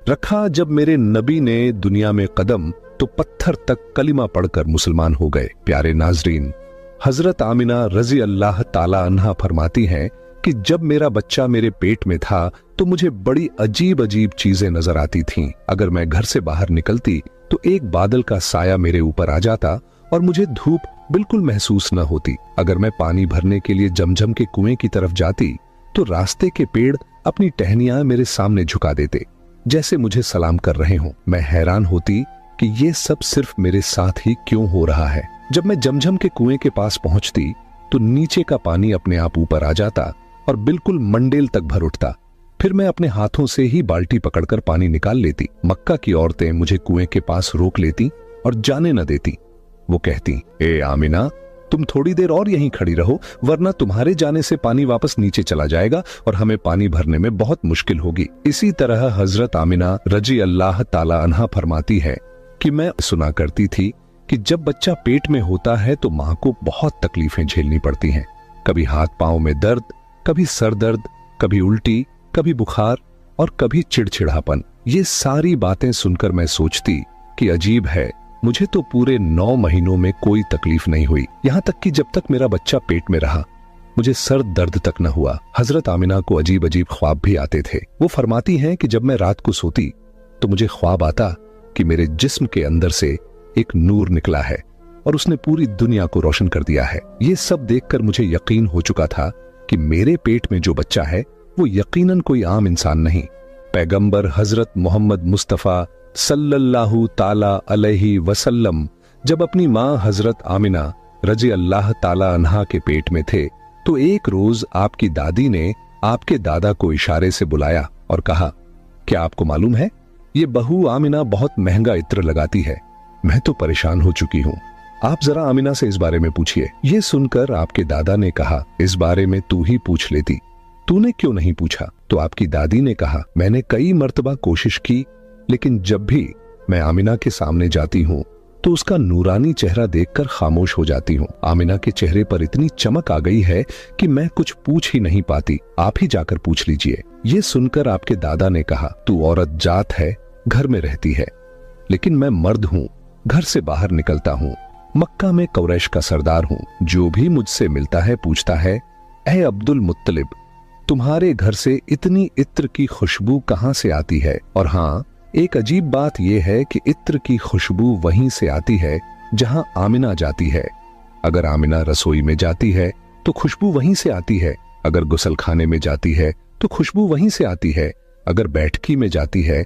रखा जब मेरे नबी ने दुनिया में कदम तो पत्थर तक कलिमा पढ़कर मुसलमान हो गए। प्यारे नाजरीन, हजरत आमिना रजी अल्लाह ताला अन्हा फरमाती हैं कि जब मेरा बच्चा मेरे पेट में था तो मुझे बड़ी अजीब अजीब चीजें नजर आती थीं। अगर मैं घर से बाहर निकलती तो एक बादल का साया मेरे ऊपर आ जाता और मुझे धूप बिल्कुल महसूस न होती। अगर मैं पानी भरने के लिए जमजम के कुएं की तरफ जाती तो रास्ते के पेड़ अपनी टहनियां मेरे सामने झुका देते, जैसे मुझे सलाम कर रहे हों। मैं हैरान होती कि ये सब सिर्फ मेरे साथ ही क्यों हो रहा है। जब मैं जमजम के कुएं के पास पहुंचती तो नीचे का पानी अपने आप ऊपर आ जाता और बिल्कुल मंडेल तक भर उठता। फिर मैं अपने हाथों से ही बाल्टी पकड़कर पानी निकाल लेती। मक्का की औरतें मुझे कुएं के पास रोक लेती और जाने न देती। वो कहती, ए आमिना, तुम थोड़ी देर और यहीं खड़ी रहो, वरना तुम्हारे जाने से पानी वापस नीचे चला जाएगा और हमें पानी भरने में बहुत मुश्किल होगी। इसी तरह हजरत आमिना रजी अल्लाह ताला अन्हा फरमाती है कि मैं सुना करती थी कि जब बच्चा पेट में होता है तो मां को बहुत तकलीफें झेलनी पड़ती हैं। कभी हाथ पांव में दर्द, कभी सर दर्द, कभी उल्टी, कभी बुखार और कभी चिड़चिड़ापन। ये सारी बातें सुनकर मैं सोचती कि अजीब है, मुझे तो पूरे 9 महीनों में कोई तकलीफ नहीं हुई। यहां तक कि जब तक मेरा बच्चा पेट में रहा मुझे सर दर्द तक न हुआ। हजरत आमिना को अजीब अजीब ख्वाब भी आते थे। वो फरमाती हैं कि जब मैं रात को सोती तो मुझे ख्वाब आता कि मेरे जिस्म के अंदर से एक नूर निकला है और उसने पूरी दुनिया को रोशन कर दिया है। ये सब देखकर मुझे यकीन हो चुका था कि मेरे पेट में जो बच्चा है वो यकीनन कोई आम इंसान नहीं। पैगंबर हजरत मोहम्मद मुस्तफा सल्लल्लाहु ताला अलैहि वसल्लम जब अपनी मां हजरत आमिना रजी अल्लाह ताला अन्हा के पेट में थे तो एक रोज आपकी दादी ने आपके दादा को इशारे से बुलाया और कहा, क्या आपको मालूम है, ये बहू आमिना बहुत महंगा इत्र लगाती है। मैं तो परेशान हो चुकी हूँ, आप जरा आमिना से इस बारे में पूछिए। ये सुनकर आपके दादा ने कहा, इस बारे में तू ही पूछ लेती, तूने क्यों नहीं पूछा? तो आपकी दादी ने कहा, मैंने कई मर्तबा कोशिश की, लेकिन जब भी मैं आमिना के सामने जाती हूँ तो उसका नूरानी चेहरा देखकर खामोश हो जाती हूँ। आमिना के चेहरे पर इतनी चमक आ गई है कि मैं कुछ पूछ ही नहीं पाती, आप ही जाकर पूछ लीजिए। ये सुनकर आपके दादा ने कहा, तू औरत जात है, घर में रहती है, लेकिन मैं मर्द हूँ, घर से बाहर निकलता हूँ, मक्का में कुरैश का सरदार हूँ। जो भी मुझसे मिलता है पूछता है, ए अब्दुल मुत्तलिब, तुम्हारे घर से इतनी इत्र की खुशबू कहाँ से आती है? और हाँ, एक अजीब बात यह है कि इत्र की खुशबू वहीं से आती है जहां आमिना जाती है। अगर आमिना रसोई में जाती है तो खुशबू वहीं से आती है, अगर गुसलखाने में जाती है तो खुशबू वहीं से आती है, अगर बैठकी में जाती है